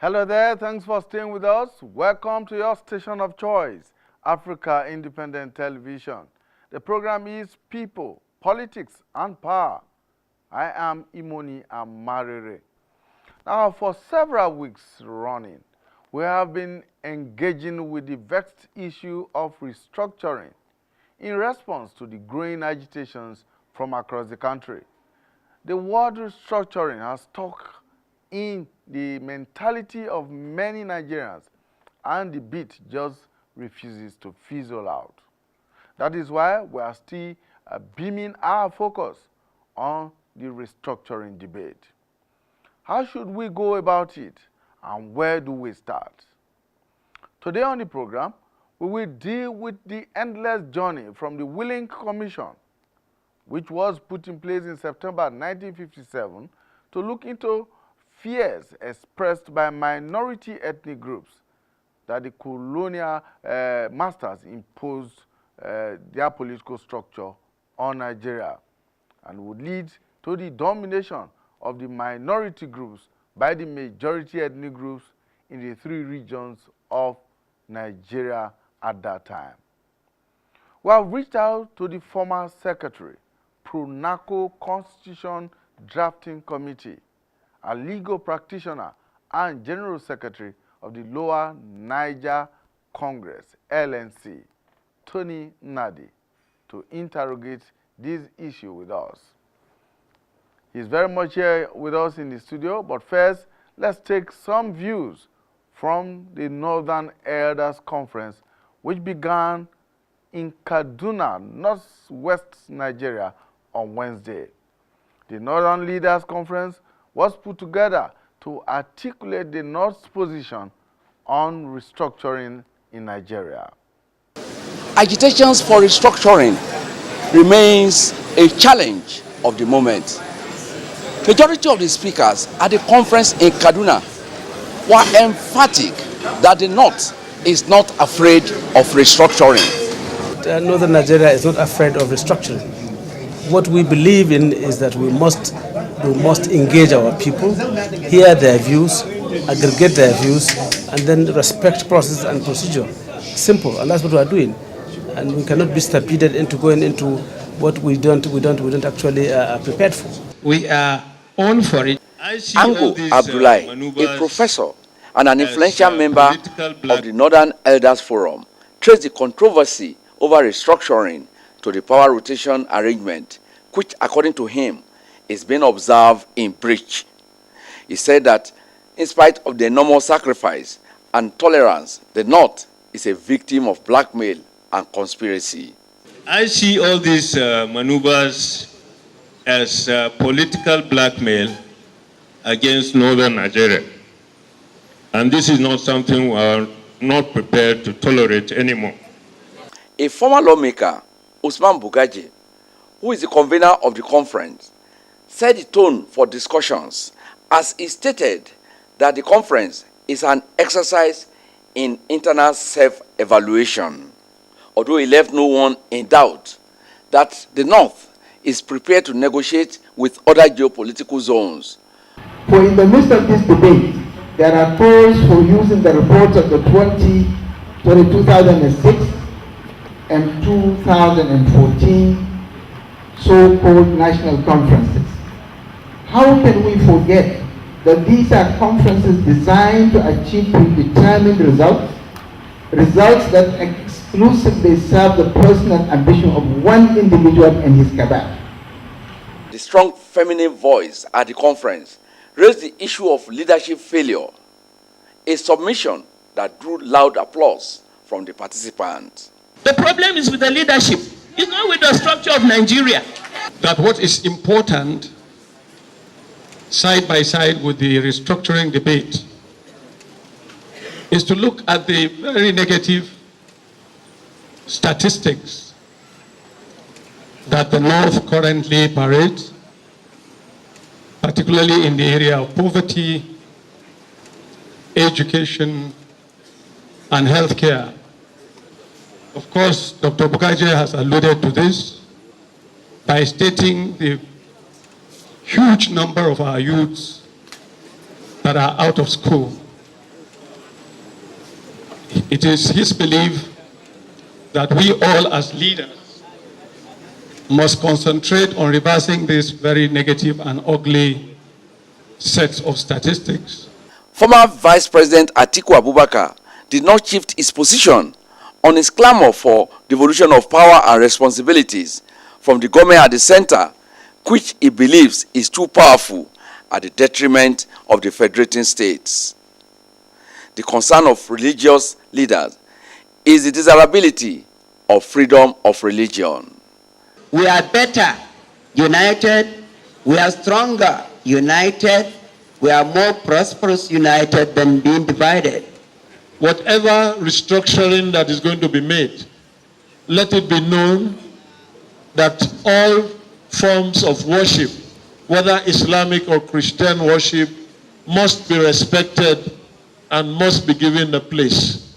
Hello there, thanks for staying with us. Welcome to your station of choice, Africa Independent Television. The program is People, Politics and Power. I am Imoni Amarere. Now, for several weeks running, we have been engaging with the vexed issue of restructuring in response to the growing agitations from across the country. The word restructuring has stuck in the mentality of many Nigerians, and the beat just refuses to fizzle out. That is why we are still beaming our focus on the restructuring debate. How should we go about it, and where do we start? Today on the program, we will deal with the endless journey from the Willing Commission, which was put in place in September 1957 to look into fears expressed by minority ethnic groups that the colonial masters imposed their political structure on Nigeria, and would lead to the domination of the minority groups by the majority ethnic groups in the three regions of Nigeria at that time. We have reached out to the former secretary, Pro-NACO Constitution Drafting Committee, a legal practitioner and general secretary of the Lower Niger Congress, LNC, Tony Nnadi, to interrogate this issue with us. He's very much here with us in the studio, but first, let's take some views from the Northern Elders Conference, which began in Kaduna, northwest Nigeria, on Wednesday. The Northern Leaders Conference was put together to articulate the North's position on restructuring in Nigeria. Agitations for restructuring remains a challenge of the moment. Majority of the speakers at the conference in Kaduna were emphatic that the North is not afraid of restructuring. Northern Nigeria is not afraid of restructuring. What we believe in is that we must engage our people, hear their views, aggregate their views, and then respect process and procedure. Simple, and that's what we are doing. And we cannot be stampeded into going into what we don't actually prepared for. We are on for it. Ango Abdullahi, a professor and an influential member of the Northern Elders Forum, traced the controversy over restructuring to the power rotation arrangement, which, according to him, is being observed in breach. He said that in spite of the enormous sacrifice and tolerance, the North is a victim of blackmail and conspiracy. I see all these maneuvers as political blackmail against Northern Nigeria. And this is not something we are not prepared to tolerate anymore. A former lawmaker, Usman Bugaji, who is the convener of the conference, set the tone for discussions as he stated that the conference is an exercise in internal self-evaluation, although he left no one in doubt that the North is prepared to negotiate with other geopolitical zones. For in the midst of this debate, there are calls for using the reports of the 2006 and 2014 so-called national conferences. How can we forget that these are conferences designed to achieve predetermined results that exclusively serve the personal ambition of one individual and his cabal? The strong feminine voice at the conference raised the issue of leadership failure, a submission that drew loud applause from the participants. The problem is with the leadership. It's not with the structure of Nigeria. That what is important, side by side with the restructuring debate, is to look at the very negative statistics that the North currently parades, particularly in the area of poverty, education, and healthcare. Of course, Dr. Bukaje has alluded to this by stating the huge number of our youths that are out of school. it is his belief that we all as leaders must concentrate on reversing this very negative and ugly set of statistics. Former Vice President Atiku Abubakar did not shift his position on his clamor for devolution of power and responsibilities from the government at the center, which he believes is too powerful at the detriment of the federating states. The concern of religious leaders is the desirability of freedom of religion. We are better united, we are stronger united, we are more prosperous united than being divided. Whatever restructuring that is going to be made, let it be known that all forms of worship, whether Islamic or Christian worship, must be respected and must be given a place.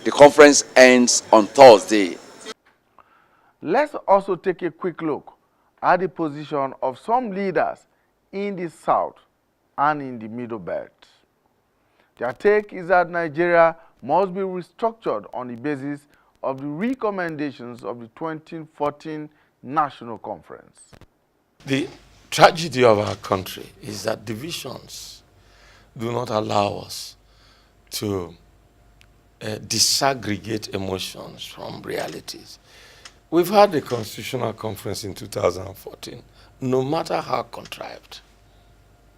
The conference ends on Thursday. Let's also take a quick look at the position of some leaders in the South and in the Middle Belt. Their take is that Nigeria must be restructured on the basis of the recommendations of the 2014 National Conference. The tragedy of our country is that divisions do not allow us to disaggregate emotions from realities. We've had a constitutional conference in 2014, no matter how contrived.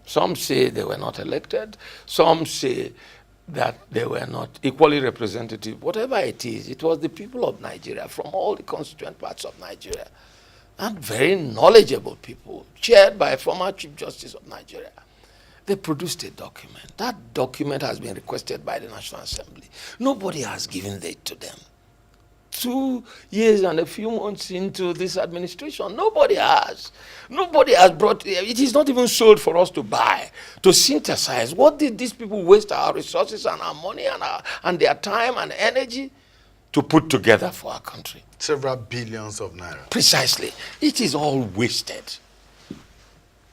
Some say they were not elected, some say that they were not equally representative. Whatever it is, it was the people of Nigeria from all the constituent parts of Nigeria, and very knowledgeable people, chaired by a former Chief Justice of Nigeria. They produced a document. That document has been requested by the National Assembly. Nobody has given it to them. 2 years and a few months into this administration, nobody has. Nobody has brought, it is not even sold for us to buy, to synthesize. What did these people waste our resources and our money and their time and energy to put together for our country? Several billions of naira. Precisely. It is all wasted.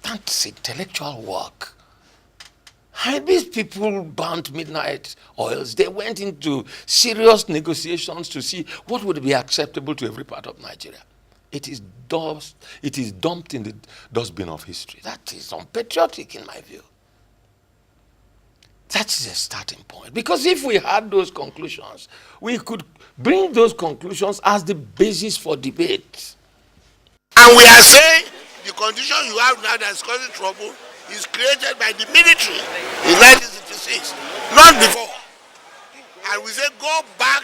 That's intellectual work. And these people burnt midnight oils. They went into serious negotiations to see what would be acceptable to every part of Nigeria. It is dumped in the dustbin of history. That is unpatriotic in my view. That is a starting point. Because if we had those conclusions, we could bring those conclusions as the basis for debate. And we are saying the condition you have now that is causing trouble is created by the military in 1966, not before. And we say go back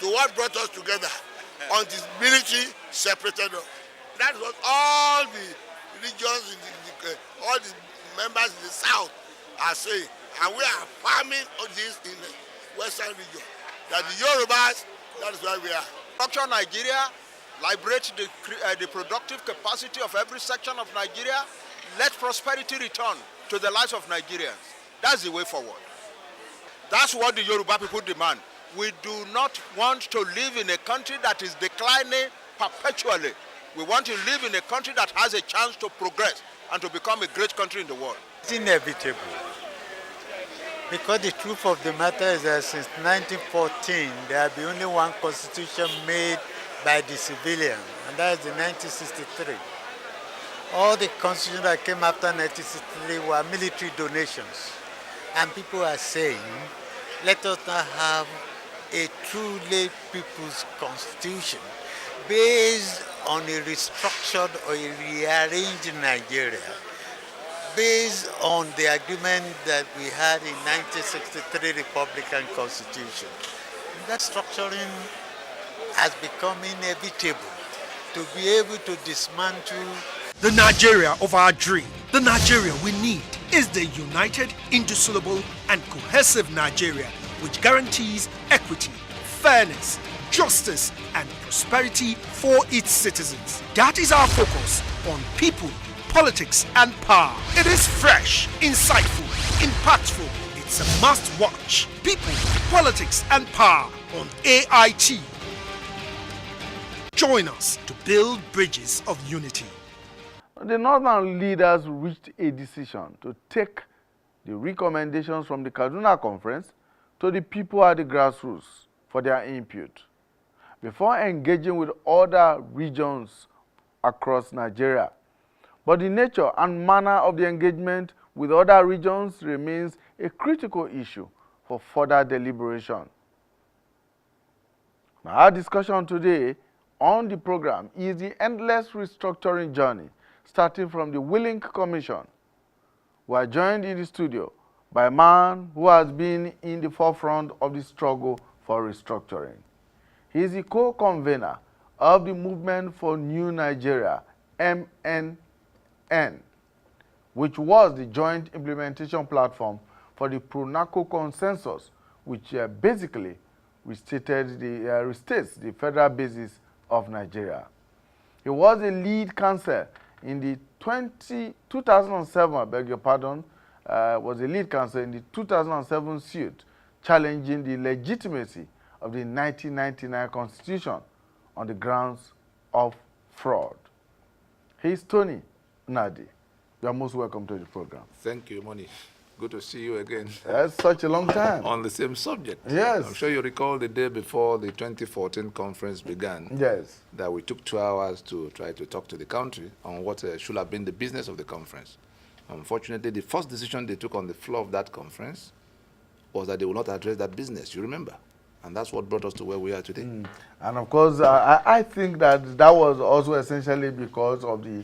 to what brought us together until the military separated us. That is what all the religions, all the members in the South are saying. And we are farming this in the Western region. That the Yorubas, that is where we are. Structure Nigeria, liberate the productive capacity of every section of Nigeria. Let prosperity return to the lives of Nigerians. That's the way forward. That's what the Yoruba people demand. We do not want to live in a country that is declining perpetually. We want to live in a country that has a chance to progress and to become a great country in the world. It's inevitable. Because the truth of the matter is that since 1914, there has been only one constitution made by the civilians, and that is the 1963. All the constitutions that came after 1963 were military donations. And people are saying, let us now have a truly people's constitution based on a restructured or a rearranged Nigeria, based on the agreement that we had in 1963 Republican Constitution. That structuring has become inevitable to be able to dismantle the Nigeria of our dream. The Nigeria we need is the united, indissoluble, and cohesive Nigeria which guarantees equity, fairness, justice, and prosperity for its citizens. That is our focus on people, politics, and power. It is fresh, insightful, impactful. It's a must-watch. People, politics, and power on AIT. Join us to build bridges of unity. The northern leaders reached a decision to take the recommendations from the Kaduna Conference to the people at the grassroots. for their input. Before engaging with other regions across Nigeria, but the nature and manner of the engagement with other regions remains a critical issue for further deliberation. Our discussion today on the program is the endless restructuring journey, starting from the Willink Commission. We are joined in the studio by a man who has been in the forefront of the struggle for restructuring. He is the co-convener of the Movement for New Nigeria, MNN, which was the joint implementation platform for the Pro-NARCO consensus, which basically restates the federal basis of Nigeria. He was a lead counsel in the 2007, was a lead counsel in the 2007 suit challenging the legitimacy of the 1999 Constitution on the grounds of fraud. He is Tony Nnadi. You are most welcome to the program. Thank you, Moni. Good to see you again. That's such a long time. On the same subject. Yes. I'm sure you recall the day before the 2014 conference began. Yes. That we took 2 hours to try to talk to the country on what should have been the business of the conference. Unfortunately, the first decision they took on the floor of that conference was that they will not address that business, you remember? And that's what brought us to where we are today. And of course, I think that was also essentially because of the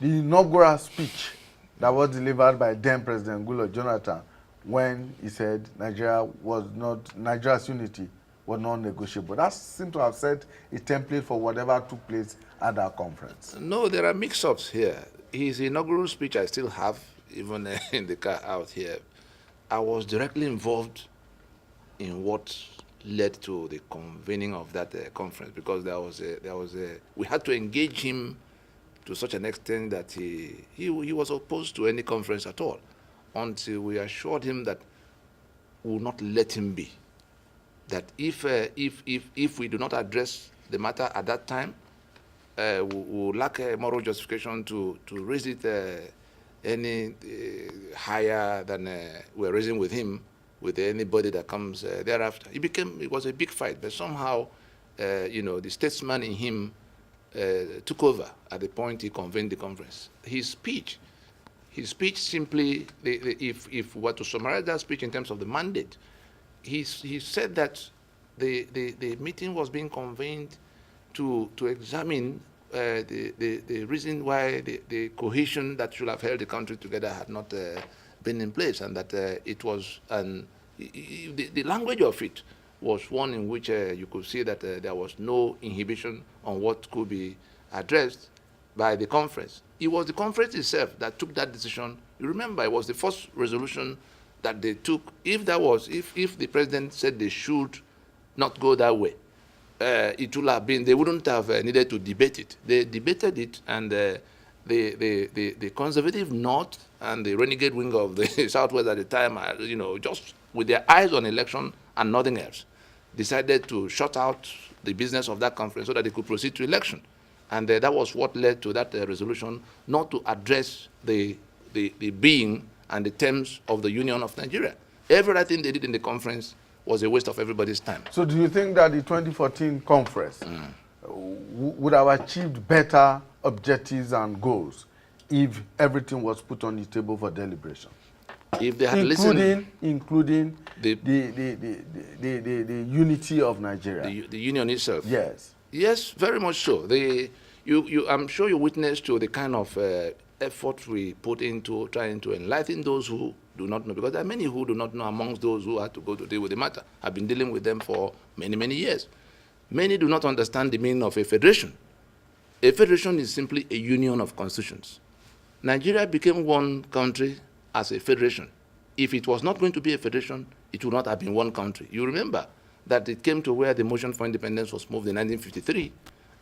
inaugural speech that was delivered by then President Goodluck Jonathan when he said Nigeria's unity was non-negotiable. That seemed to have set a template for whatever took place at that conference. No, there are mix-ups here. His inaugural speech I still have, even in the car out here. I was directly involved in what led to the convening of that conference, because we had to engage him to such an extent that he was opposed to any conference at all, until we assured him that we will not let him be. That if we do not address the matter at that time, we will lack a moral justification to raise it any higher than we're raising with him, with anybody that comes thereafter. It was a big fight, but somehow, the statesman in him took over at the point he convened the conference. His speech simply, if we were to summarize that speech in terms of the mandate, he said that the meeting was being convened to examine the reason why the cohesion that should have held the country together had not been in place, and that it was, the language of it was one in which you could see that there was no inhibition on what could be addressed by the conference. It was the conference itself that took that decision. You remember, it was the first resolution that they took. If the president said they should not go that way, it would have been, they wouldn't have needed to debate it. They debated it, and the conservative north and the renegade wing of the southwest at the time, just with their eyes on election and nothing else, decided to shut out the business of that conference so that they could proceed to election. And that was what led to that resolution not to address the being and the terms of the Union of Nigeria. Everything they did in the conference was a waste of everybody's time. So do you think that the 2014 conference would have achieved better objectives and goals if everything was put on the table for deliberation? If they had listened, including the unity of Nigeria, the union itself. Yes. Yes, very much so. I'm sure you witnessed to the kind of effort we put into trying to enlighten those who do not know, because there are many who do not know amongst those who had to go to deal with the matter. I've been dealing with them for many, many years. Many do not understand the meaning of a federation. A federation is simply a union of constitutions. Nigeria became one country as a federation. If it was not going to be a federation, it would not have been one country. You remember that it came to where the motion for independence was moved in 1953,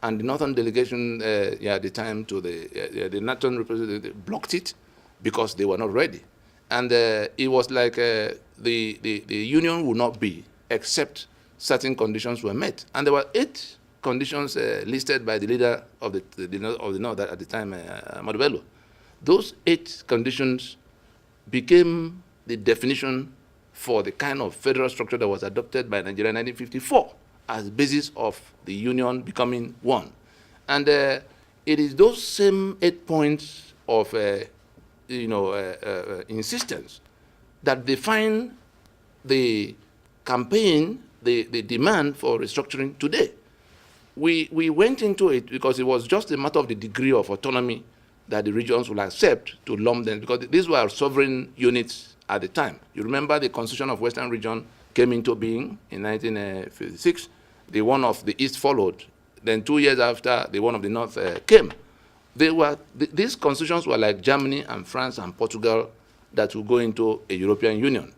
and the northern delegation at the time to the northern representative blocked it because they were not ready. And it was like the union would not be except certain conditions were met. And there were 8 conditions listed by the leader of the North at the time, Ahmadu Bello. Those 8 conditions became the definition for the kind of federal structure that was adopted by Nigeria in 1954 as basis of the union becoming one. And it is those same 8 points of insistence that define the campaign, the demand for restructuring today. We went into it because it was just a matter of the degree of autonomy that the regions will accept to lump them, because these were sovereign units at the time. You remember the Constitution of Western Region came into being in 1956. The one of the East followed. Then 2 years after, the one of the North came. These constitutions were like Germany and France and Portugal that will go into a European Union.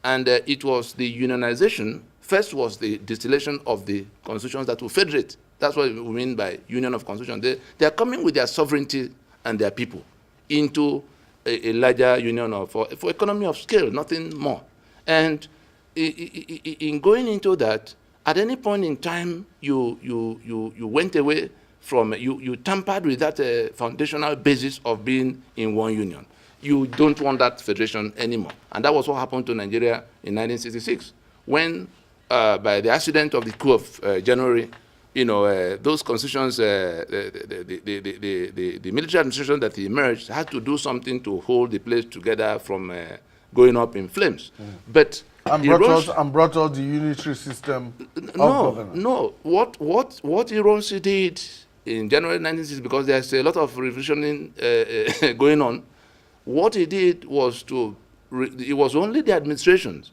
And it was the unionization. First was the distillation of the constitutions that will federate. That's what we mean by union of constitutions. They are coming with their sovereignty and their people into a larger union for economy of scale, nothing more. And in going into that, at any point in time, you went away from, you tampered with that foundational basis of being in one union. You don't want that federation anymore. And that was what happened to Nigeria in 1966, when by the accident of the coup of January, those constitutions, the military administration that emerged had to do something to hold the place together from going up in flames. But and brought us the unitary system of governance. No. What Ironsi did in January 1960, because there's a lot of revisioning going on, what he did was it was only the administrations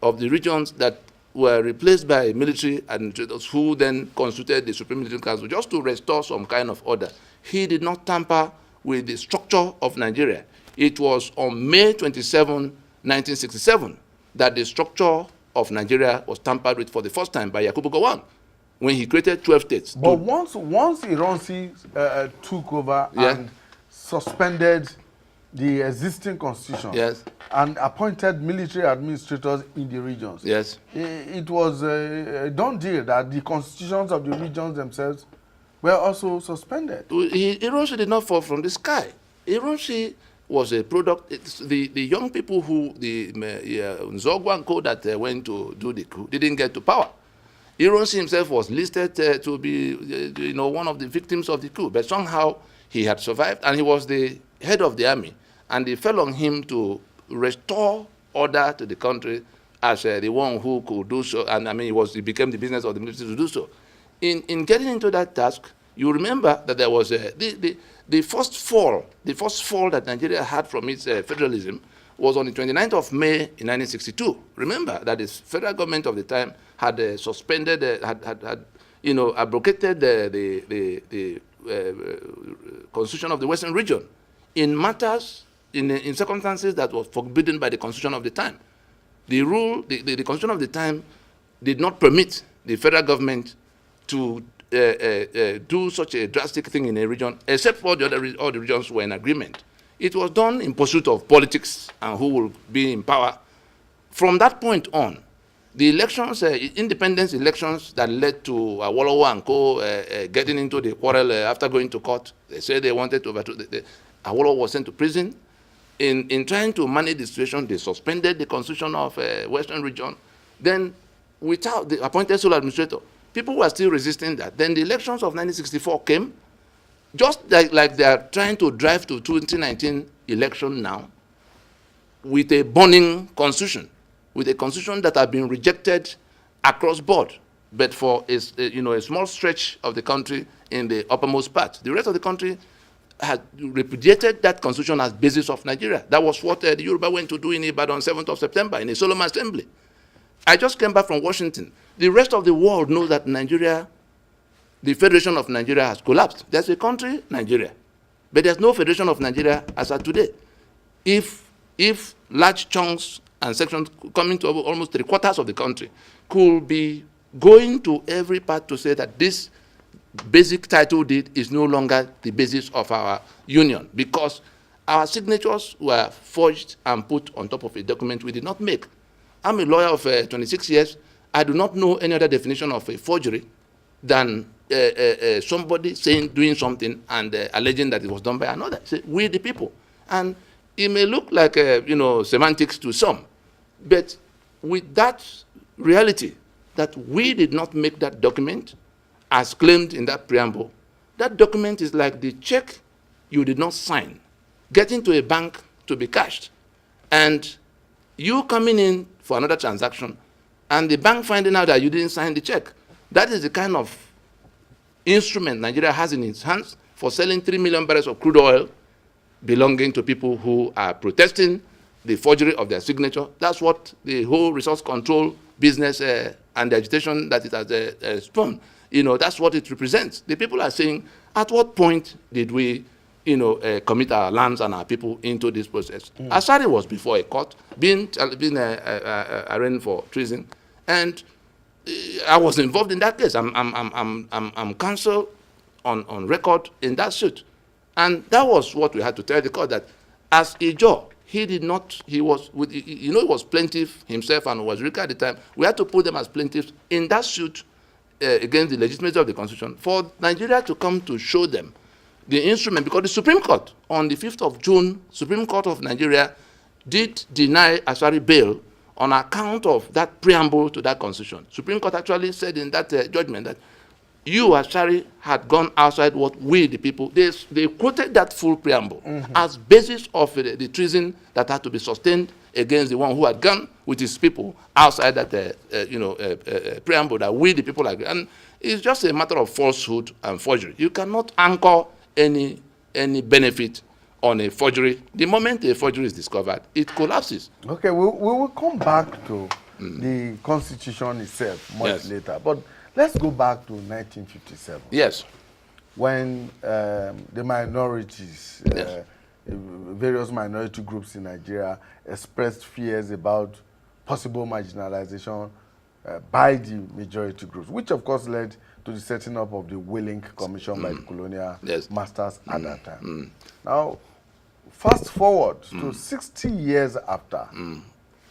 of the regions that were replaced by military administrators who then constituted the Supreme Military Council just to restore some kind of order. He did not tamper with the structure of Nigeria. It was on May 27, 1967, that the structure of Nigeria was tampered with for the first time by Yakubu Gowon, when he created 12 states. But once Ironsi took over and suspended the existing constitution and appointed military administrators in the regions, it was a done deal that the constitutions of the regions themselves were also suspended. Ironsi did not fall from the sky. Ironsi was a product. The young people who, the Nzogwa and co that went to do the coup, didn't get to power. Ironsi himself was listed to be one of the victims of the coup, but somehow he had survived, and he was the head of the army, and it fell on him to restore order to the country as the one who could do so. And I mean, it became the business of the military to do so. In getting into that task, you remember that there was the first fall that Nigeria had from its federalism was on the 29th of May in 1962. Remember that the federal government of the time had suspended, abrogated the constitution of the Western region in matters, in circumstances that was forbidden by the constitution of the time. The constitution of the time did not permit the federal government to do such a drastic thing in a region, except for all the regions were in agreement. It was done in pursuit of politics and who will be in power. From that point on, the elections, independence elections that led to Awolowo and co getting into the quarrel after going to court, they said they wanted to overthrow. Awolowo was sent to prison. In trying to manage the situation, they suspended the constitution of Western region. Then, without the appointed sole administrator, people were still resisting that. Then the elections of 1964 came, just like they are trying to drive to 2019 election now, with a burning constitution, with a constitution that has been rejected across board, but for a small stretch of the country in the uppermost part. The rest of the country had repudiated that constitution as basis of Nigeria. That was what the Yoruba went to do in Ibadan on 7th of September in a solemn assembly. I just came back from Washington. The rest of the world knows that Nigeria, the Federation of Nigeria has collapsed. There's a country, Nigeria, but there's no Federation of Nigeria as of today. If large chunks and sections coming to almost 3/4 of the country could be going to every part to say that this basic title deed is no longer the basis of our union, because our signatures were forged and put on top of a document we did not make. I'm a lawyer of 26 years. I do not know any other definition of a forgery than somebody doing something and alleging that it was done by another. Say, we the people. And it may look like semantics to some, but with that reality that we did not make that document as claimed in that preamble, that document is like the check you did not sign, getting to a bank to be cashed, and you coming in for another transaction, and the bank finding out that you didn't sign the check. That is the kind of instrument Nigeria has in its hands for selling 3 million barrels of crude oil belonging to people who are protesting the forgery of their signature. That's what the whole resource control business and the agitation that it has spawned, that's what it represents. The people are saying, at what point did we, commit our lands and our people into this process? Asari was before a court, being arraigned for treason, and I was involved in that case. I'm counsel on record in that suit, and that was what we had to tell the court, that as a judge, he was plaintiff himself and was Rika at the time. We had to put them as plaintiffs in that suit against the legitimacy of the Constitution for Nigeria to come to show them the instrument, because the Supreme Court on the 5th of June, Supreme Court of Nigeria did deny Asari bail on account of that preamble to that Constitution. Supreme Court actually said in that judgment that you, Asari, had gone outside what we, the people, they quoted that full preamble as basis of the treason that had to be sustained against the one who had gone with his people outside that preamble that we, the people, agree. And it's just a matter of falsehood and forgery. You cannot anchor any benefit on a forgery. The moment a forgery is discovered, it collapses. Okay, we will come back to the Constitution itself much later. But let's go back to 1957. Yes. When the minorities, various minority groups in Nigeria expressed fears about possible marginalization by the majority groups, which of course led to the setting up of the Willink Commission by the colonial masters at that time. Now, fast forward to 60 years after.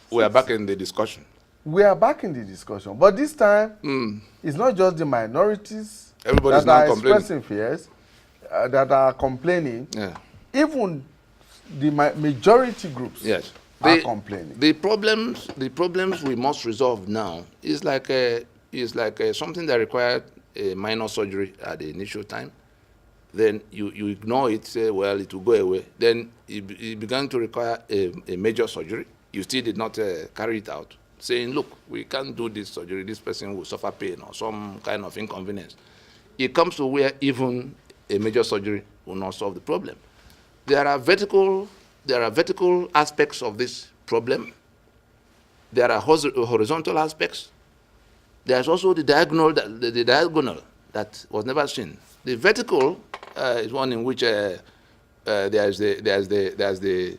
We are back in the discussion. We are back in the discussion, but this time it's not just the minorities that are expressing fears, that are complaining. Even the majority groups are complaining. The problems we must resolve now is like something that required a minor surgery at the initial time. Then you ignore it, say, well, it will go away. Then it began to require a major surgery. You still did not carry it out, saying, look, we can't do this surgery. This person will suffer pain or some kind of inconvenience. It comes to where even a major surgery will not solve the problem. There are vertical aspects of this problem. There are horizontal aspects. There's also the diagonal that was never seen. The vertical is one in which there's the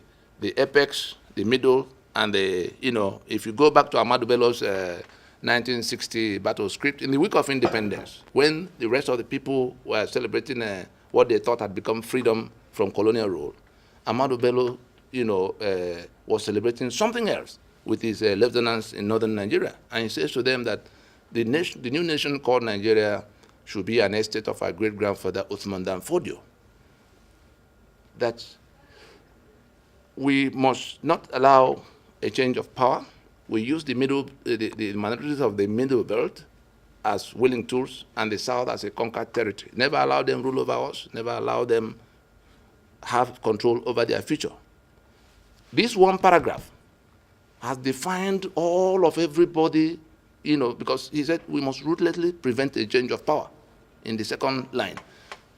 apex, the middle, and if you go back to Ahmadu Bello's 1960 battle script, in the week of independence, when the rest of the people were celebrating what they thought had become freedom from colonial rule, Ahmadu Bello, was celebrating something else with his lieutenants in northern Nigeria. And he says to them that the new nation called Nigeria should be an estate of our great-grandfather Uthman Dan Fodio. That we must not allow a change of power. We use the minorities of the middle belt as willing tools and the South as a conquered territory. Never allow them rule over us, never allow them have control over their future. This one paragraph has defined all of everybody, because he said we must ruthlessly prevent a change of power in the second line.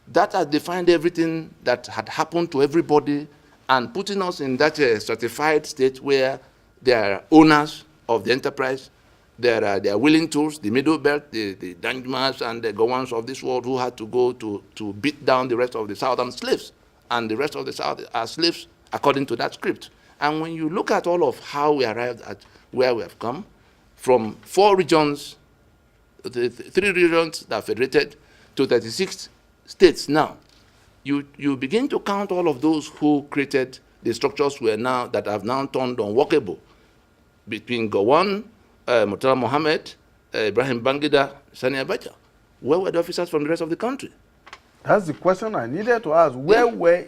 That has defined everything that had happened to everybody and putting us in that stratified state where there are owners of the enterprise, there are willing tools, the middle belt, the Danjmas and the Gowans of this world who had to go to beat down the rest of the Southern slaves. And the rest of the South are slaves according to that script. And when you look at all of how we arrived at where we have come, from 4 regions, the 3 regions that are federated, to 36 states now, you begin to count all of those who created the structures that have now turned unworkable. Between Gowon, Murtala Mohammed, Ibrahim Bangida, Sani Abacha. Where were the officers from the rest of the country? That's the question I needed to ask. Where were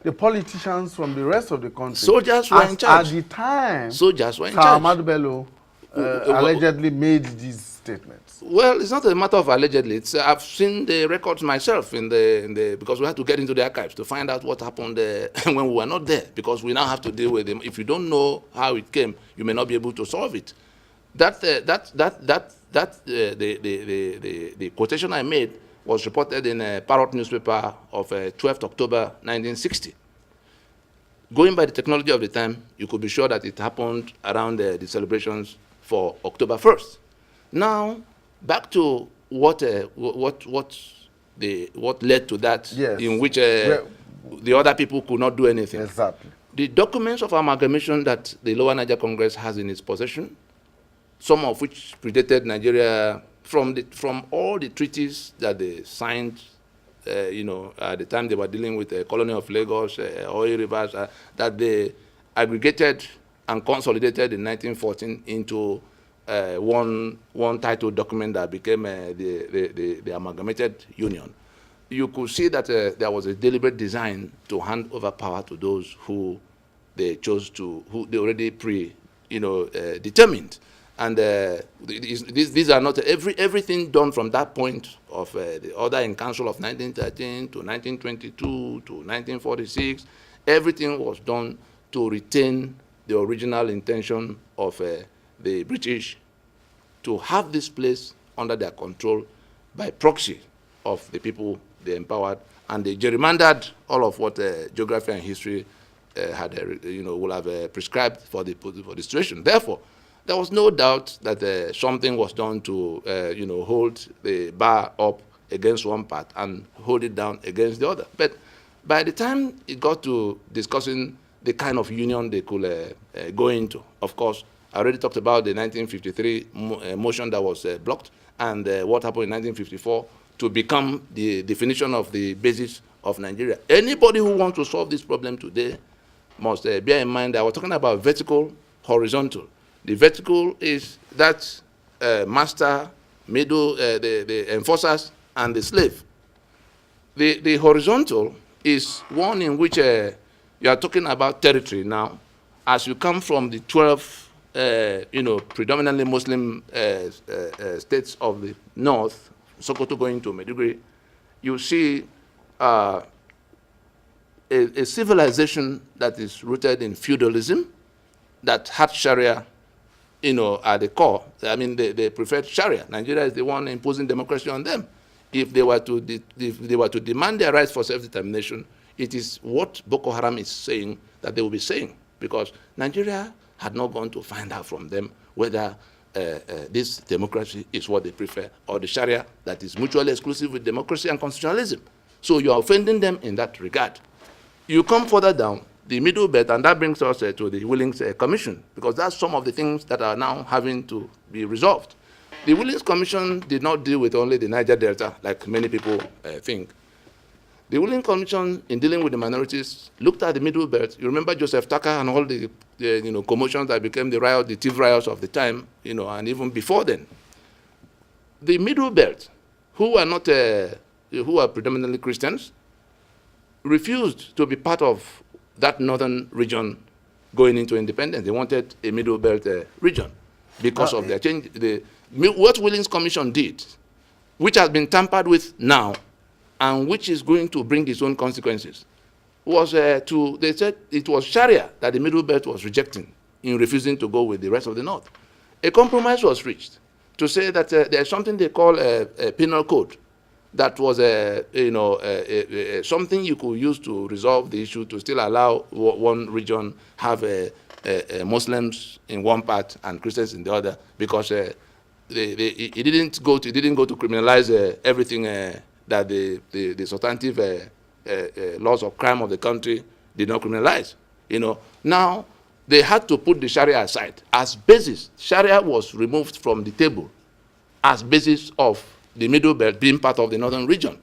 the politicians from the rest of the country? Soldiers were in charge. At the time, soldiers were in charge. Ahmadu Bello allegedly made these statements? Well, it's not a matter of allegedly. It's I've seen the records myself because we had to get into the archives to find out what happened when we were not there, because we now have to deal with them. If you don't know how it came, you may not be able to solve it. The quotation I made was reported in a Parrot newspaper of 12th October 1960. Going by the technology of the time, you could be sure that it happened around the celebrations for October 1st. Now, back to what led to that, yes, in which the other people could not do anything. Exactly. The documents of amalgamation that the Lower Niger Congress has in its possession, some of which predated Nigeria from all the treaties that they signed, at the time they were dealing with the colony of Lagos, oil rivers, that they aggregated and consolidated in 1914 into one title document that became the Amalgamated Union. You could see that there was a deliberate design to hand over power to those who they chose to, who they already determined. And these are not everything done from that point of the order in council of 1913 to 1922 to 1946. Everything was done to retain the original intention of the British to have this place under their control by proxy of the people they empowered, and they gerrymandered all of what geography and history will have prescribed for the situation. Therefore, there was no doubt that something was done to, hold the bar up against one part and hold it down against the other. But by the time it got to discussing the kind of union they could go into, of course, I already talked about the 1953 motion that was blocked, and what happened in 1954 to become the definition of the basis of Nigeria. Anybody who wants to solve this problem today must bear in mind that we're talking about vertical, horizontal. The vertical is that master, middle, the enforcers, and the slave. The horizontal is one in which you are talking about territory now. As you come from the 12, predominantly Muslim states of the north, Sokoto going to Maiduguri, you see a civilization that is rooted in feudalism, that had Sharia at the core. I mean, they preferred Sharia. Nigeria is the one imposing democracy on them. If they were to demand their rights for self-determination, it is what Boko Haram is saying that they will be saying, because Nigeria had not gone to find out from them whether this democracy is what they prefer, or the Sharia that is mutually exclusive with democracy and constitutionalism. So you are offending them in that regard. You come further down, the middle belt, and that brings us to the Willings Commission, because that's some of the things that are now having to be resolved. The Willings Commission did not deal with only the Niger Delta, like many people think. The Willings Commission, in dealing with the minorities, looked at the middle belt. You remember Joseph Tucker and all the commotions that became the thief riots of the time, and even before then. The middle belt, who are predominantly Christians, refused to be part of that northern region going into independence. They wanted a middle belt region because of their change. What Willings Commission did, which has been tampered with now, and which is going to bring its own consequences, was they said it was Sharia that the middle belt was rejecting in refusing to go with the rest of the north. A compromise was reached to say that there's something they call a penal code that was something you could use to resolve the issue, to still allow one region have Muslims in one part and Christians in the other, because it didn't go to criminalize everything that the substantive laws of crime of the country did not criminalize. Now they had to put the Sharia aside as basis. Sharia was removed from the table as basis of the middle belt being part of the northern region.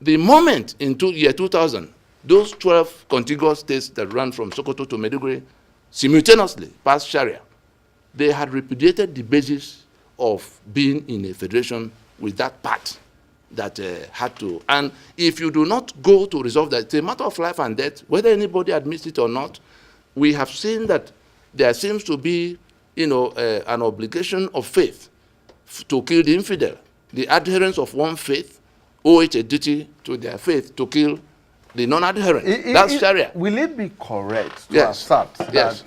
The moment in year 2000, those 12 contiguous states that ran from Sokoto to Maiduguri simultaneously passed Sharia. They had repudiated the basis of being in a federation with that part that had to. And if you do not go to resolve that, it's a matter of life and death, whether anybody admits it or not. We have seen that there seems to be an obligation of faith to kill the infidel. The adherents of one faith owe it a duty to their faith to kill the non-adherent. That's Sharia. Will it be correct to assert that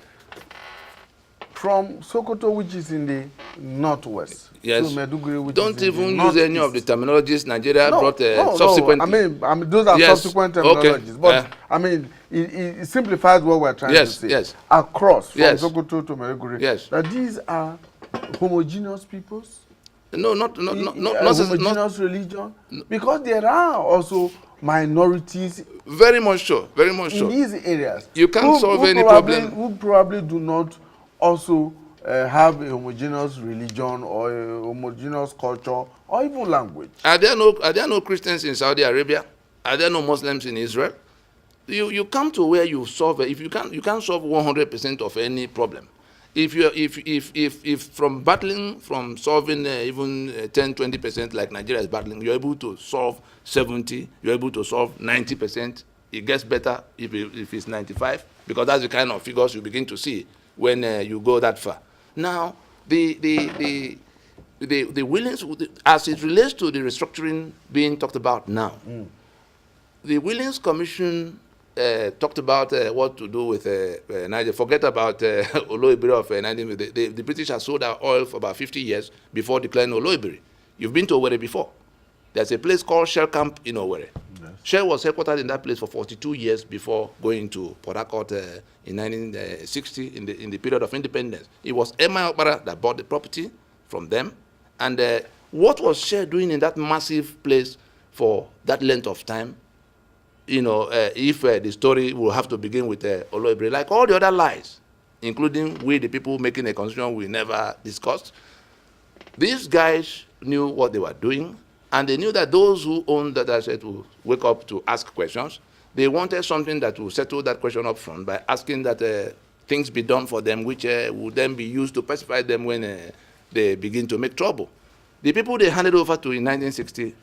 from Sokoto, which is in the northwest, to Maiduguri, which don't is in even the use any of the terminologies Nigeria brought subsequently. No. I mean, those are subsequent terminologies. But I mean, it simplifies what we're trying to say. Across from Sokoto to Maiduguri, that these are homogeneous peoples. No, not homogeneous religion, because there are also minorities. Very much so. Very much so. In these areas, you can't solve any problem. Who probably do not also have a homogeneous religion or a homogeneous culture or even language. Are there no Christians in Saudi Arabia? Are there no Muslims in Israel? You come to where you solve it. If you can't solve 100% of any problem. If from solving even 10-20% like Nigeria is battling, you're able to solve 70, you're able to solve 90%. It gets better if it's 95, because that's the kind of figures you begin to see when you go that far. Now, the Williams, as it relates to the restructuring being talked about now, the Williams Commission talked about what to do with Nigeria. Forget about Oloibiri of Nnadi. The British have sold our oil for about 50 years before declaring Oloibiri. You've been to Owerri before. There's a place called Shell Camp in Owerri. Yes. Shell was headquartered in that place for 42 years before going to Port Harcourt in 1960 in the period of independence. It was Emma Okpara that bought the property from them. And what was Shell doing in that massive place for that length of time? If the story will have to begin with Oloibiri, like all the other lies, including we, the people making a constitution we never discussed, these guys knew what they were doing, and they knew that those who owned that asset would wake up to ask questions. They wanted something that would settle that question up front by asking that things be done for them, which would then be used to pacify them when they begin to make trouble. The people they handed over to in 1960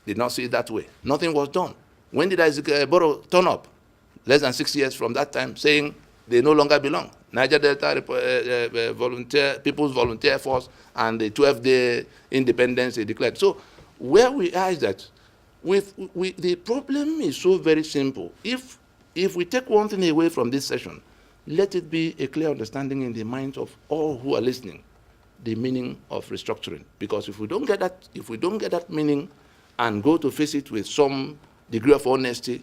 did not see it that way. Nothing was done. When did Isaac Borough turn up? Less than 6 years from that time, saying they no longer belong. Niger Delta People's Volunteer Force and the 12-day independence they declared. So where we are is that the problem is so very simple. If we take one thing away from this session, let it be a clear understanding in the minds of all who are listening, the meaning of restructuring. Because if we don't get that meaning and go to face it with some degree of honesty,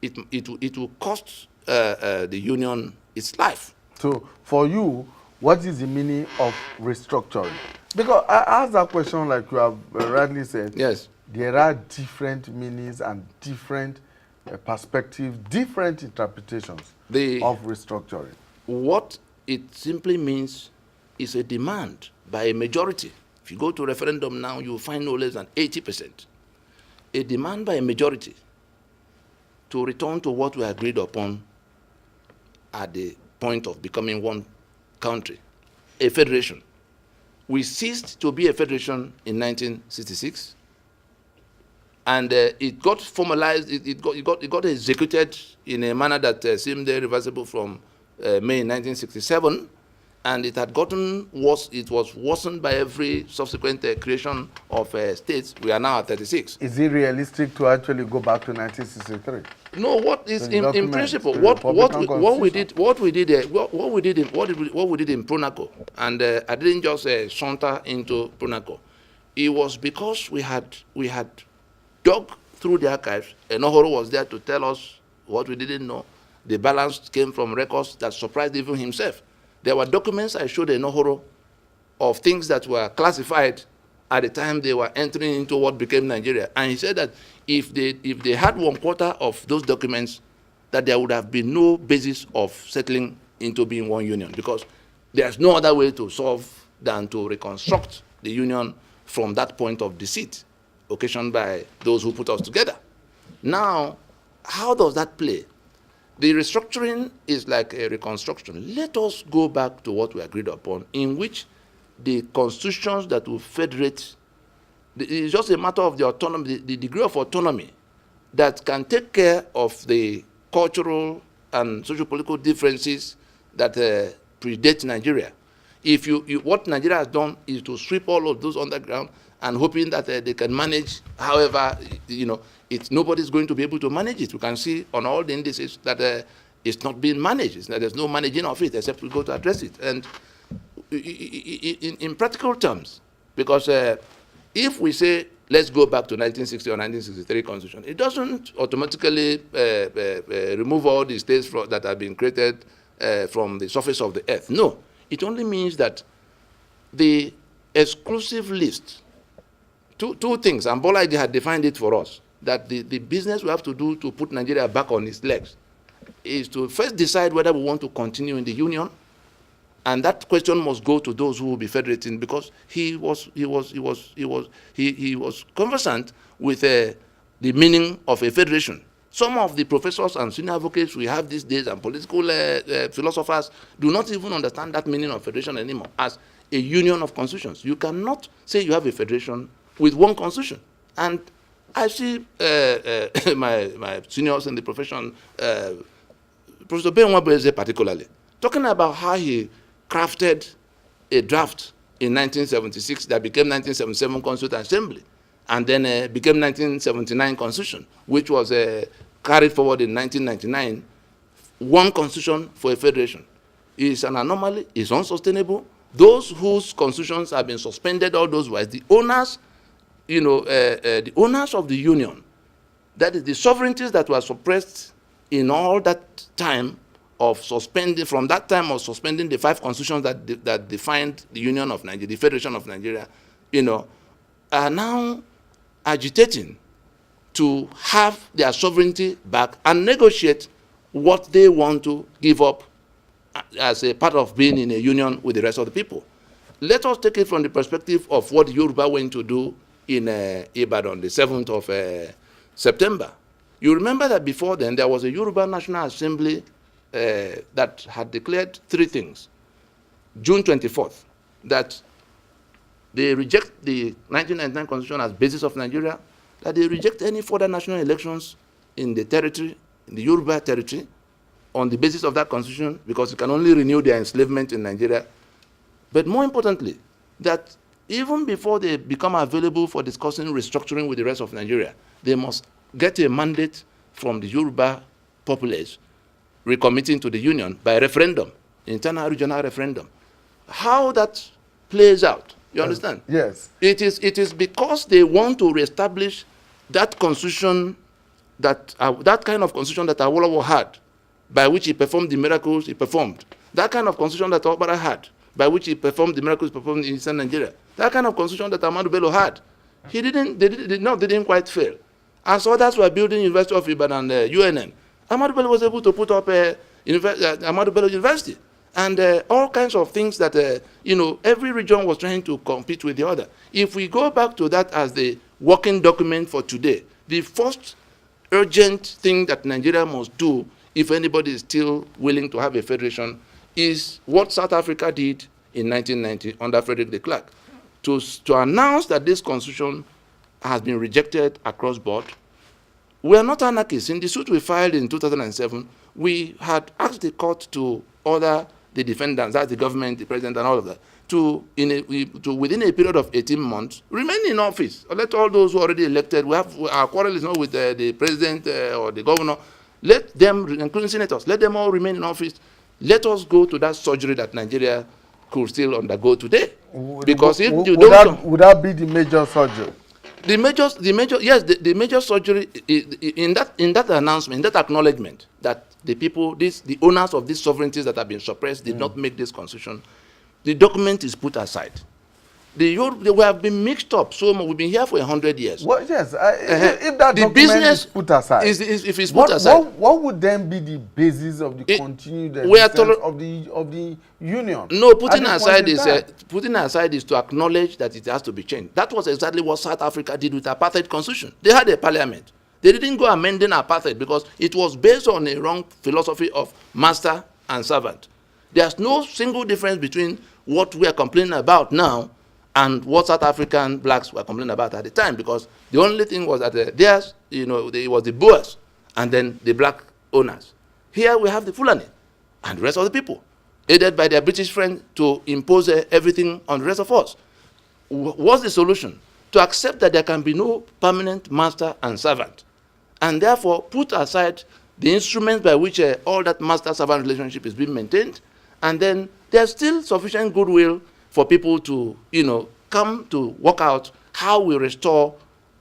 it will cost the union its life. So for you, what is the meaning of restructuring? Because I asked that question like you have rightly said. Yes. There are different meanings and different perspectives, different interpretations of restructuring. What it simply means is a demand by a majority. If you go to referendum now, you will find no less than 80%. A demand by a majority to return to what we agreed upon at the point of becoming one country, a federation. We ceased to be a federation in 1966, and it got formalized, it got executed in a manner that seemed irreversible from May 1967, and it had gotten worse. It was worsened by every subsequent creation of states. We are now at 36. Is it realistic to actually go back to 1963? No. What is in principle? What we did in Pronaco, and I didn't just saunter into Pronaco. It was because we had dug through the archives. Enohoro was there to tell us what we didn't know. The balance came from records that surprised even himself. There were documents I showed Enohoro of things that were classified at the time they were entering into what became Nigeria. And he said that if they had 1/4 of those documents, that there would have been no basis of settling into being one union, because there's no other way to solve than to reconstruct the union from that point of deceit occasioned by those who put us together. Now, how does that play? The restructuring is like a reconstruction. Let us go back to what we agreed upon, in which the constitutions that will federate, it's just a matter of the autonomy, the degree of autonomy that can take care of the cultural and socio-political differences that predate Nigeria. If what Nigeria has done is to sweep all of those underground and hoping that they can manage. However, nobody's going to be able to manage it. You can see on all the indices that it's not being managed. There's no managing of it except we go to address it. And in practical terms, because if we say let's go back to 1960 or 1963 constitution, it doesn't automatically remove all the states that have been created from the surface of the earth. No, it only means that the exclusive list, two things, and Bola had defined it for us, that the business we have to do to put Nigeria back on its legs is to first decide whether we want to continue in the union, and that question must go to those who will be federating, because he was conversant with the meaning of a federation. Some of the professors and senior advocates we have these days and political philosophers do not even understand that meaning of federation anymore as a union of constitutions. You cannot say you have a federation with one constitution. And I see my seniors in the profession, Professor Benwabeze particularly, talking about how he crafted a draft in 1976 that became 1977 Constituent Assembly, and then became 1979 Constitution, which was carried forward in 1999, one constitution for a federation. It's an anomaly, it's unsustainable. Those whose constitutions have been suspended, all those wise, the owners, the owners of the union, that is the sovereignties that were suppressed in all that time of suspending, from that time of suspending the 5 constitutions that defined the Union of Nigeria, the Federation of Nigeria, are now agitating to have their sovereignty back and negotiate what they want to give up as a part of being in a union with the rest of the people. Let us take it from the perspective of what Yoruba went to do in Ibadan, the 7th of September. You remember that before then, there was a Yoruba National Assembly that had declared 3 things. June 24th, that they reject the 1999 Constitution as basis of Nigeria, that they reject any further national elections in the territory, in the Yoruba territory, on the basis of that Constitution, because it can only renew their enslavement in Nigeria. But more importantly, that even before they become available for discussing restructuring with the rest of Nigeria, they must get a mandate from the Yoruba populace recommitting to the union by referendum, internal regional referendum. How that plays out, you understand? Yes. It is because they want to reestablish that constitution, that kind of constitution that Awolowo had, by which he performed the miracles he performed. That kind of constitution that Obara had, by which he performed the miracles performed in Eastern Nigeria. That kind of constitution that Ahmadu Bello had. They didn't quite fail. As others were building University of Ibadan and UNN, Ahmadu Bello was able to put up Ahmadu Bello University, and all kinds of things that every region was trying to compete with the other. If we go back to that as the working document for today, the first urgent thing that Nigeria must do, if anybody is still willing to have a federation, is what South Africa did in 1990 under Frederick de Klerk, to announce that this constitution has been rejected across board. We are not anarchists. In the suit we filed in 2007, we had asked the court to order the defendants, that's the government, the president, and all of that, to within a period of 18 months, remain in office. Let all those who are already elected, our quarrel is not with the president or the governor, let them, including senators, let them all remain in office. Let us go to that surgery that Nigeria could still undergo today. Because if you don't... Would that be the major surgery? The major surgery in that announcement, in that acknowledgement that the people, the owners of these sovereignties that have been suppressed did not make this constitution, the document is put aside. They have been mixed up so much. We've been here for 100 years. Well, yes, if that document is put aside, if it's put aside, what would then be the basis of the continued existence of the union? No, putting aside is to acknowledge that it has to be changed. That was exactly what South Africa did with apartheid constitution. They had a parliament. They didn't go amending apartheid because it was based on a wrong philosophy of master and servant. There's no single difference between what we are complaining about now and what South African blacks were complaining about at the time, because the only thing was that theirs, it was the Boers and then the black owners. Here we have the Fulani and the rest of the people. aided by their British friend, to impose everything on the rest of us. What's the solution? To accept that there can be no permanent master and servant, and therefore put aside the instruments by which all that master-servant relationship is being maintained, and then there's still sufficient goodwill for people to, come to work out how we restore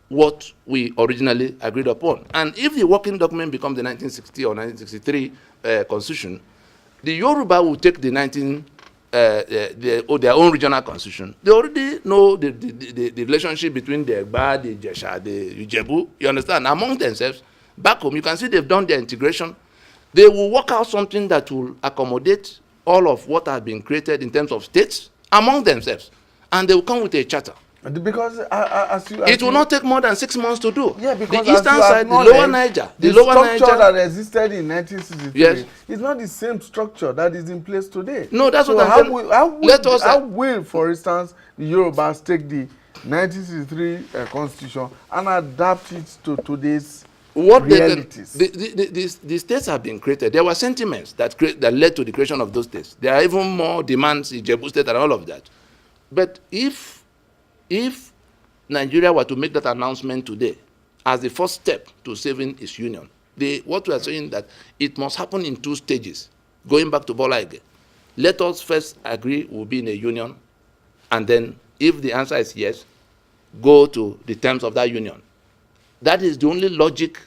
what we originally agreed upon. And if the working document becomes the 1960 or 1963 constitution, the Yoruba will take the their own regional constitution. They already know the relationship between the Egba, the Jesha, the Ijebu, you understand, among themselves. Back home, you can see they've done their integration. They will work out something that will accommodate all of what has been created in terms of states among themselves. And they will come with a charter. Because it will not take more than 6 months to do. Yeah, because the eastern side, the lower Niger, the structure that existed in 1963 yes, is not the same structure that is in place today. No, that's so what I'm saying. How will, for instance, the Yorubas take the 1963 constitution and adapt it to today's realities? The states have been created. There were sentiments that led to the creation of those states. There are even more demands in Ijebu state and all of that. But if Nigeria were to make that announcement today as the first step to saving its union, what we are saying that it must happen in 2 stages. Going back to Bola again, let us first agree we'll be in a union, and then if the answer is yes, go to the terms of that union. That is the only logic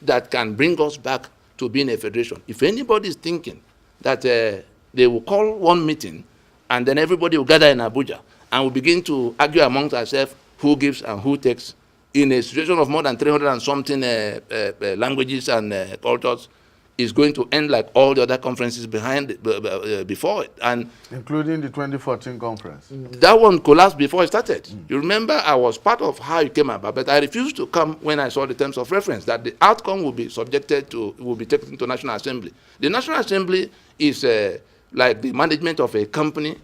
that can bring us back to being a federation. If anybody is thinking that they will call one meeting and then everybody will gather in Abuja and we begin to argue amongst ourselves who gives and who takes in a situation of more than 300 and something languages and cultures, is going to end like all the other conferences before it. And including the 2014 conference. That one collapsed before it started. You remember I was part of how it came about, but I refused to come when I saw the terms of reference, that the outcome will be will be taken to National Assembly. The National Assembly is like the management of a company.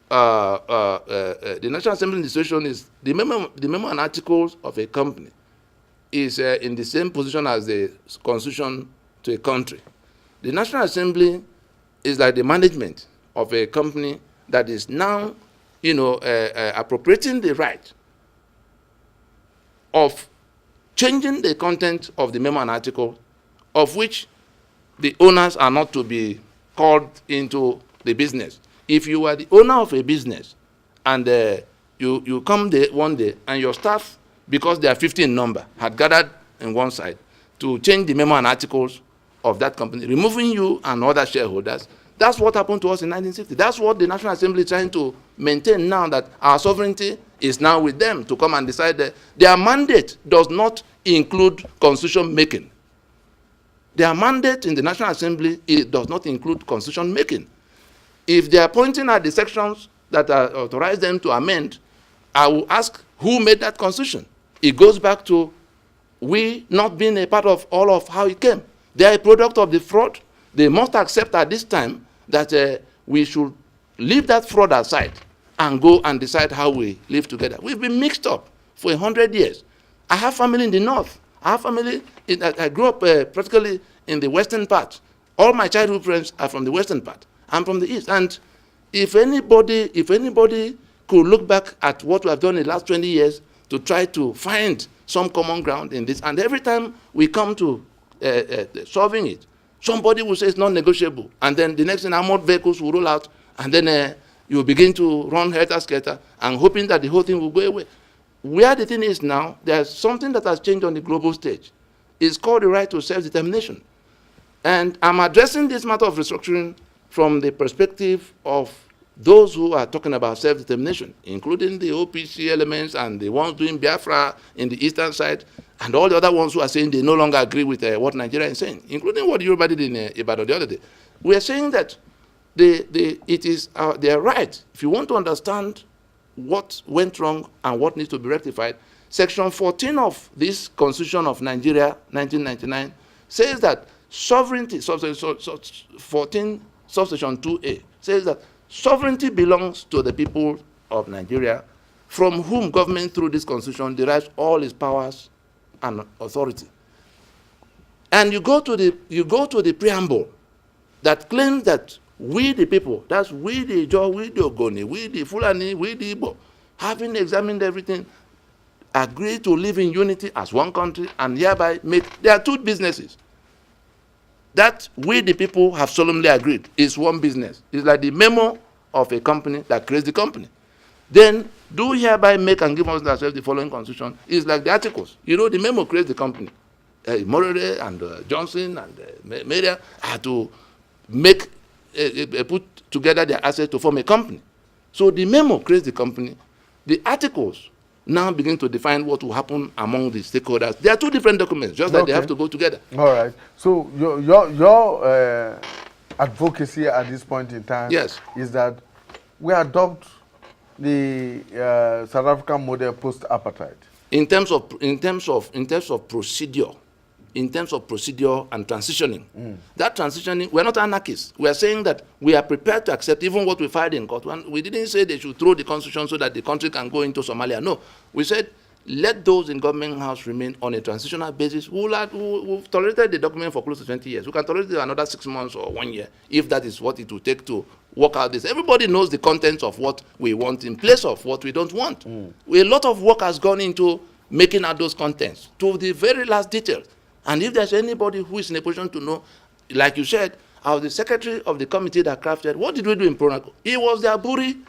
The National Assembly institution is the memo and articles of a company is in the same position as the constitution to a country. The National Assembly is like the management of a company that is now, appropriating the right of changing the content of the memo and article, of which the owners are not to be called into the business. If you are the owner of a business and you come there one day and your staff, because they are 50 in number, had gathered in one side to change the memo and articles of that company, removing you and other shareholders, that's what happened to us in 1960. That's what the National Assembly is trying to maintain now, that our sovereignty is now with them to come and decide that their mandate does not include constitution making. Their mandate in the National Assembly, it does not include constitution making. If they are pointing at the sections that authorize them to amend, I will ask who made that constitution. It goes back to we not being a part of all of how it came. They are a product of the fraud. They must accept at this time that we should leave that fraud aside and go and decide how we live together. We've been mixed up for 100 years. I have family in the north. I have family, I grew up practically in the western part. All my childhood friends are from the western part. I'm from the east. And if anybody could look back at what we have done in the last 20 years to try to find some common ground in this, and every time we come to solving it, somebody will say it's not negotiable, and then the next thing, armored vehicles will roll out, and then you begin to run helter-skelter and hoping that the whole thing will go away. Where the thing is now, there's something that has changed on the global stage. It's called the right to self-determination. And I'm addressing this matter of restructuring from the perspective of those who are talking about self-determination, including the OPC elements and the ones doing Biafra in the eastern side, and all the other ones who are saying they no longer agree with what Nigeria is saying, including what Yoruba did in Ibadan the other day. We are saying that it is their right. If you want to understand what went wrong and what needs to be rectified, Section 14 of this Constitution of Nigeria, 1999, says that sovereignty, 14, subsection 2A, says that sovereignty belongs to the people of Nigeria, from whom government through this constitution derives all its powers and authority. And you go to the preamble that claims that We the people, that's we the Ijaw, we the Ogoni, we the Fulani, we the Igbo, having examined everything, agree to live in unity as one country and hereby make, there are two businesses that we the people have solemnly agreed is one business. It's like the memo of a company that creates the company. Then do hereby make and give us ourselves the following constitution. It's like the articles. You know, the memo creates the company. Morere and Johnson and Maria had to make put together their assets to form a company. So the memo creates the company. The articles now begin to define what will happen among the stakeholders. There are two different documents, just like they have to go together. All right. So your advocacy at this point in time, yes, is that we adopt the South African model post-apartheid. In terms of procedure. In terms of procedure and transitioning. That transitioning, we're not anarchists. We are saying that we are prepared to accept even what we filed in court. We didn't say they should throw the constitution so that the country can go into Somalia. No. We said, let those in government house remain on a transitional basis who've tolerated the document for close to 20 years. We can tolerate it another 6 months or 1 year, if that is what it will take to work out this. Everybody knows the contents of what we want in place of what we don't want. A lot of work has gone into making out those contents to the very last detail. And if there's anybody who is in a position to know, like you said, I was the secretary of the committee that crafted, what did we do in Pronaco? It was the Aburi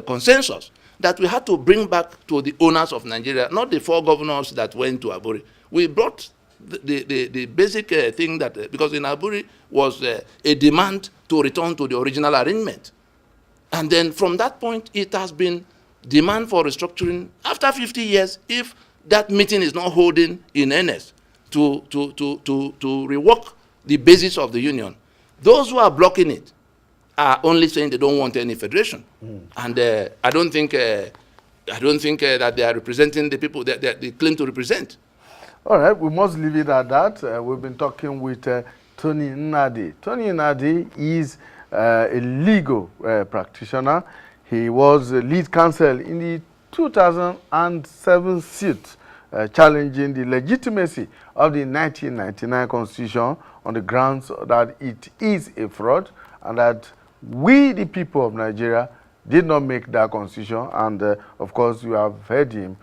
consensus that we had to bring back to the owners of Nigeria, not the 4 governors that went to Aburi. We brought the basic thing that, because in Aburi was a demand to return to the original arrangement. And then from that point, it has been demand for restructuring after 50 years, if that meeting is not holding in earnest to rework the basis of the union. Those who are blocking it are only saying they don't want any federation. And I don't think that they are representing the people that they claim to represent. All right, we must leave it at that. We've been talking with Tony Nnadi. Tony Nnadi is a legal practitioner. He was lead counsel in the 2007 suit challenging the legitimacy of the 1999 Constitution on the grounds that it is a fraud and that we, the people of Nigeria, did not make that Constitution. And of course, you have heard him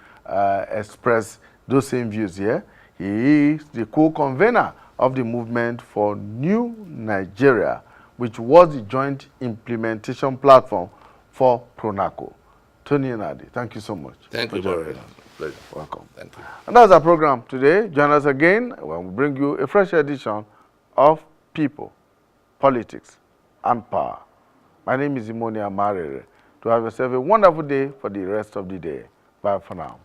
express those same views here. He is the co-convener of the movement for New Nigeria, which was the joint implementation platform for Pronaco. Tony Nnadi, thank you so much. Thank you very much. Pleasure. Welcome. Thank you. And that's our program today. Join us again when we bring you a fresh edition of People, Politics, and Power. My name is Imonia Marere. To have yourself a wonderful day for the rest of the day. Bye for now.